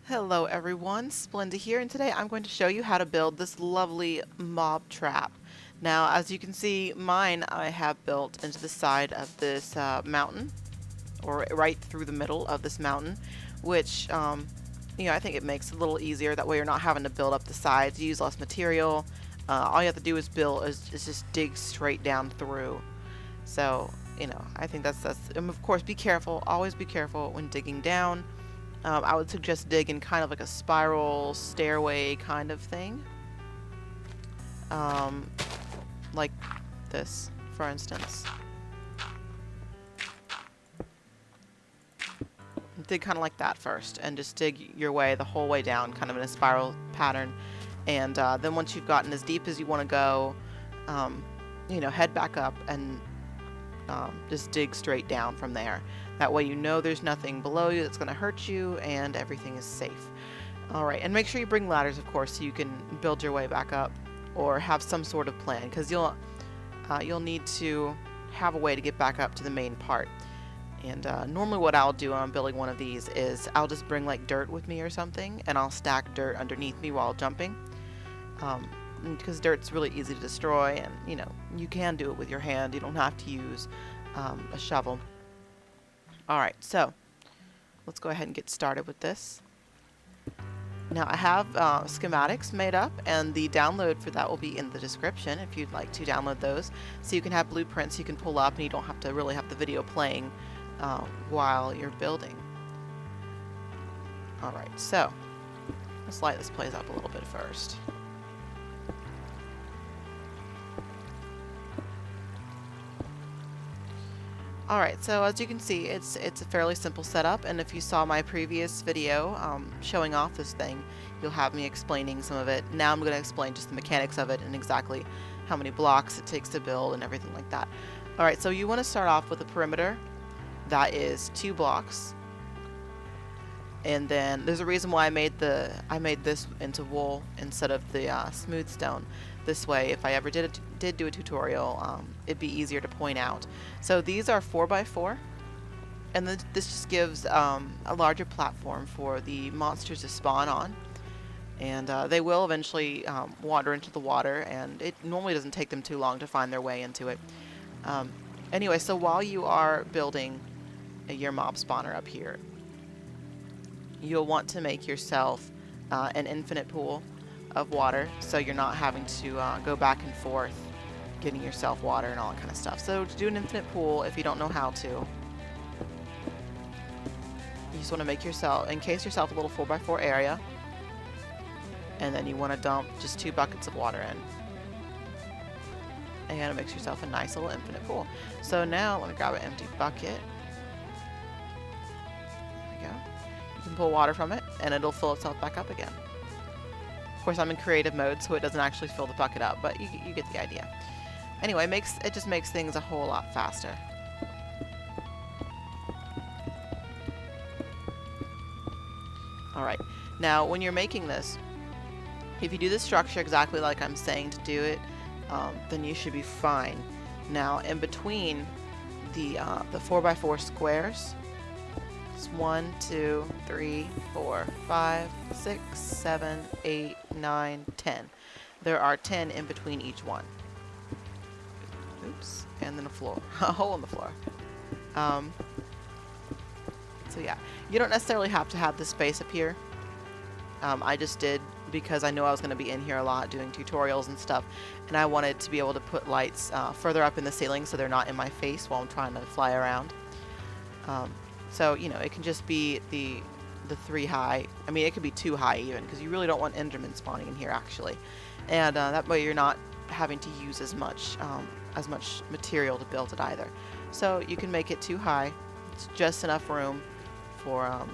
Hello everyone, Splenda here, and today I'm going to show you how to build this lovely mob trap. Now, as you can see, mine I have built into the side of this mountain, or right through the middle of this mountain, which, I think it makes it a little easier. That way you're not having to build up the sides, you use less material. All you have to do is just dig straight down through. So, I think that's, and of course, be careful, always be careful when digging down. I would suggest dig in kind of like a spiral stairway kind of thing. Um, like this, for instance. Dig kind of like that first, and just dig your way the whole way down, kind of in a spiral pattern. And then once you've gotten as deep as you want to go, head back up and just dig straight down from there. That way you know there's nothing below you that's going to hurt you and everything is safe. Alright, and make sure you bring ladders, of course, so you can build your way back up or have some sort of plan, because you'll need to have a way to get back up to the main part. And normally what I'll do when I'm building one of these is I'll just bring like dirt with me or something, and I'll stack dirt underneath me while jumping. Because dirt's really easy to destroy, and you can do it with your hand. You don't have to use a shovel. Alright, so let's go ahead and get started with this. Now I have schematics made up, and the download for that will be in the description if you'd like to download those, so you can have blueprints you can pull up and you don't have to really have the video playing while you're building. Alright, so let's light this place up a little bit first. Alright, so as you can see, it's a fairly simple setup, and if you saw my previous video showing off this thing, you'll have me explaining some of it. Now I'm going to explain just the mechanics of it and exactly how many blocks it takes to build and everything like that. Alright, so you want to start off with a perimeter that is 2 blocks. And then there's a reason why I made this into wool instead of the smooth stone. This way, if I ever did do a tutorial, it'd be easier to point out. So these are 4x4, and this just gives a larger platform for the monsters to spawn on. And they will eventually wander into the water, and it normally doesn't take them too long to find their way into it. Anyway, so while you are building your mob spawner up here, you'll want to make yourself an infinite pool of water, so you're not having to go back and forth getting yourself water and all that kind of stuff. So to do an infinite pool, if you don't know how to, you just want to encase yourself a little 4x4 area, and then you want to dump just 2 buckets of water in, and it makes yourself a nice little infinite pool. So now let me grab an empty bucket. There we go. You can pull water from it, and it'll fill itself back up again. Of course, I'm in creative mode, so it doesn't actually fill the bucket up, but you get the idea. Anyway, it just makes things a whole lot faster. Alright, now when you're making this, if you do the structure exactly like I'm saying to do it, then you should be fine. Now, in between the 4x4 squares, it's 1, 2, 3, 4, 5, 6, 7, 8, 9, 10. There are 10 in between each one. Oops, and then a hole in the floor. So yeah, you don't necessarily have to have this space up here. I just did because I know I was going to be in here a lot doing tutorials and stuff, and I wanted to be able to put lights further up in the ceiling so they're not in my face while I'm trying to fly around. So, it can just be the 3 high. I mean, it could be 2 high even, because you really don't want Endermen spawning in here, actually. And that way you're not having to use as much material to build it either. So you can make it 2 high. It's just enough room for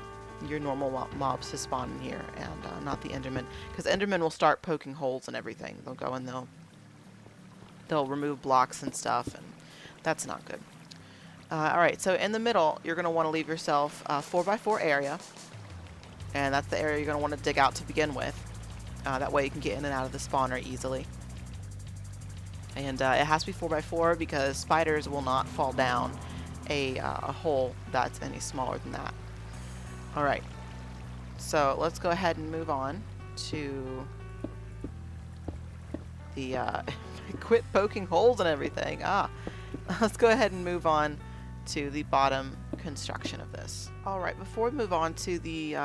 your normal mobs to spawn in here, and not the Endermen. Because Endermen will start poking holes and everything. They'll go and they'll remove blocks and stuff, and that's not good. Alright, so in the middle, you're going to want to leave yourself a 4x4 area, and that's the area you're going to want to dig out to begin with. That way you can get in and out of the spawner easily. And it has to be 4x4 because spiders will not fall down a hole that's any smaller than that. Alright, So let's go ahead and move on to the quit poking holes and everything. Let's go ahead and move on to the bottom construction of this. Alright, before we move on to the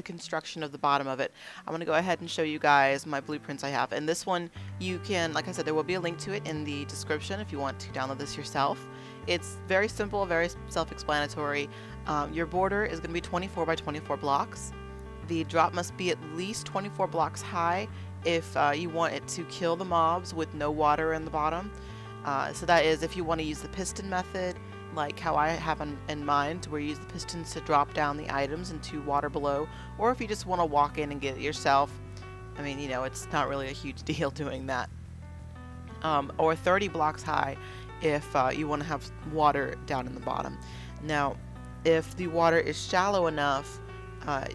construction of the bottom of it, I'm going to go ahead and show you guys my blueprints I have. And this one, you can, like I said, there will be a link to it in the description if you want to download this yourself. It's very simple, very self-explanatory. Your border is going to be 24 by 24 blocks. The drop must be at least 24 blocks high if you want it to kill the mobs with no water in the bottom. So that is if you want to use the piston method, like how I have in mind, where you use the pistons to drop down the items into water below, or if you just want to walk in and get it yourself. I mean, you know, it's not really a huge deal doing that. Or 30 blocks high if you want to have water down in the bottom. Now, if the water is shallow enough,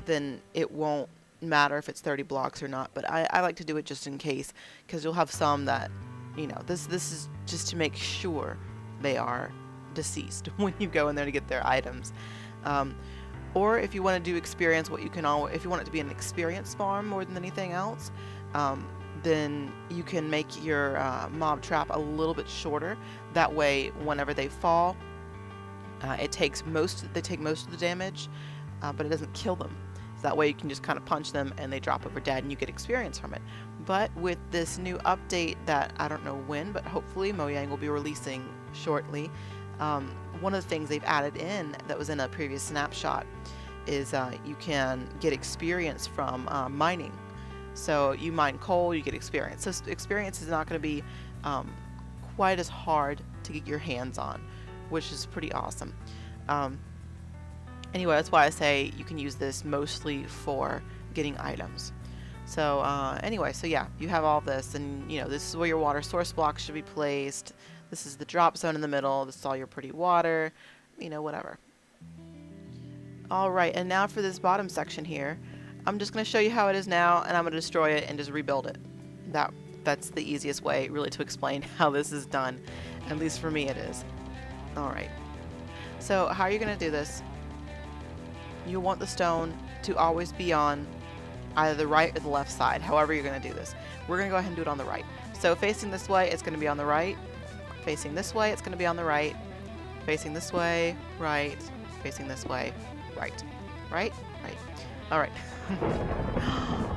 then it won't matter if it's 30 blocks or not, but I like to do it just in case, because you'll have some that, you know, this is just to make sure they are deceased when you go in there to get their items. Or if you want to do experience, what you can if you want it to be an experience farm more than anything else, then you can make your mob trap a little bit shorter. That way, whenever they fall, they take most of the damage, but it doesn't kill them. So that way you can just kind of punch them and they drop over dead and you get experience from it. But with this new update that I don't know when, but hopefully Mojang will be releasing shortly, one of the things they've added in that was in a previous snapshot is you can get experience from mining. So you mine coal, you get experience. So experience is not going to be quite as hard to get your hands on, which is pretty awesome. Anyway, that's why I say you can use this mostly for getting items. So anyway, so yeah, you have all this, and you know, this is where your water source blocks should be placed. This is the drop zone in the middle. This is all your pretty water, you know, whatever. Alright, and now for this bottom section here, I'm just going to show you how it is now, and I'm going to destroy it and just rebuild it. That's the easiest way, really, to explain how this is done. At least for me it is. Alright. So, how are you going to do this? You want the stone to always be on either the right or the left side, however you're going to do this. We're going to go ahead and do it on the right. So, facing this way, it's going to be on the right. Facing this way, it's going to be on the right. Facing this way, right. Facing this way, right. Right? Right. Alright.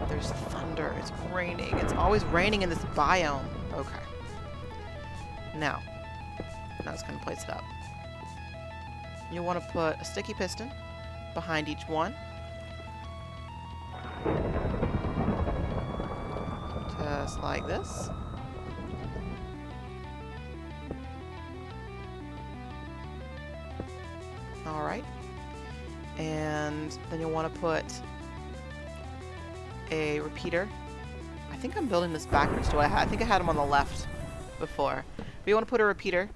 There's thunder. It's raining. It's always raining in this biome. Okay. Now it's going to place it up. You want to put a sticky piston behind each one. Just like this. Alright. And then you'll want to put a repeater. I think I'm building this backwards. I think I had them on the left before. But you want to put a repeater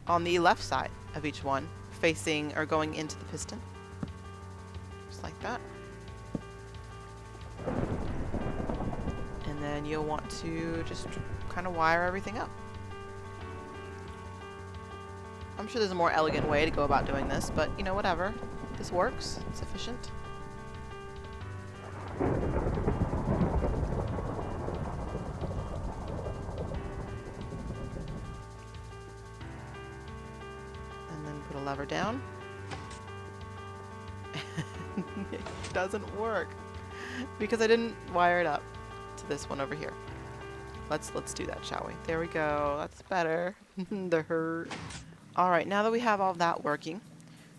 on the left side of each one, facing or going into the piston. Just like that. And then you'll want to just kind of wire everything up. I'm sure there's a more elegant way to go about doing this, but you know, whatever. This works. It's efficient. And then put a lever down. It doesn't work because I didn't wire it up to this one over here. Let's do that, shall we? There we go. That's better. The hurt. Alright, now that we have all of that working,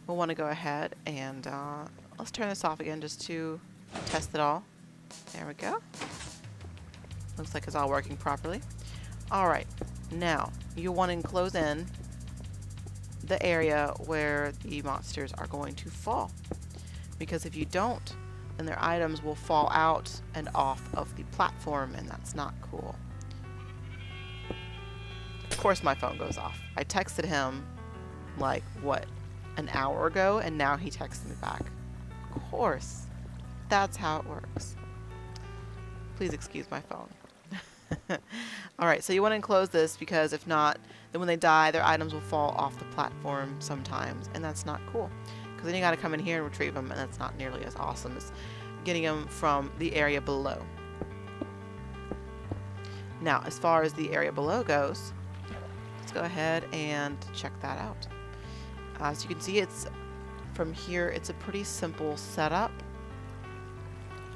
we'll want to go ahead and let's turn this off again just to test it all. There we go. Looks like it's all working properly. Alright, now you want to enclose in the area where the monsters are going to fall. Because if you don't, then their items will fall out and off of the platform, and that's not cool. Of course my phone goes off. I texted him like, what, an hour ago, and now he texted me back. Of course. That's how it works. Please excuse my phone. Alright, so you want to enclose this because if not, then when they die, their items will fall off the platform sometimes, and that's not cool. Because then you got to come in here and retrieve them, and that's not nearly as awesome as getting them from the area below. Now, as far as the area below goes, let's go ahead and check that out. As you can see, it's from here, it's a pretty simple setup.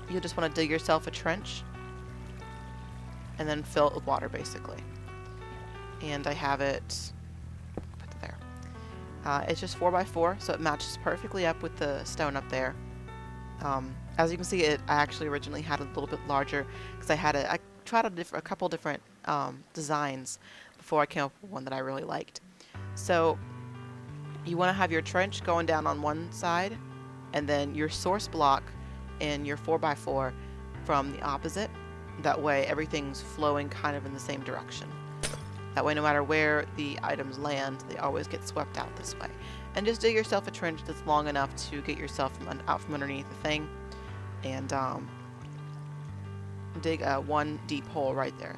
You just want to dig yourself a trench and then fill it with water, basically. And I have it, put it there. It's just 4x4, so it matches perfectly up with the stone up there. As you can see, I actually originally had a little bit larger because I tried a couple different designs before I came up with one that I really liked. So you want to have your trench going down on one side, and then your source block and your 4x4 from the opposite. That way everything's flowing kind of in the same direction. That way no matter where the items land, they always get swept out this way. And just dig yourself a trench that's long enough to get yourself out from underneath the thing, and dig one deep hole right there.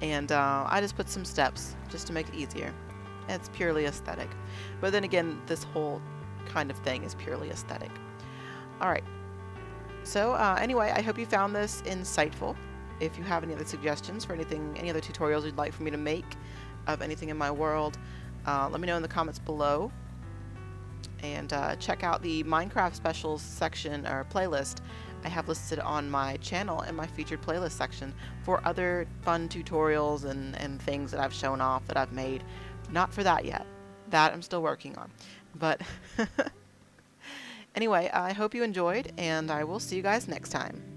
And I just put some steps just to make it easier. It's purely aesthetic. But then again, this whole kind of thing is purely aesthetic. Alright, so anyway, I hope you found this insightful. If you have any other suggestions for anything, any other tutorials you'd like for me to make of anything in my world, let me know in the comments below. And check out the Minecraft Specials section or playlist I have listed on my channel in my featured playlist section for other fun tutorials and things that I've shown off that I've made. Not for that yet. That I'm still working on. But anyway, I hope you enjoyed, and I will see you guys next time.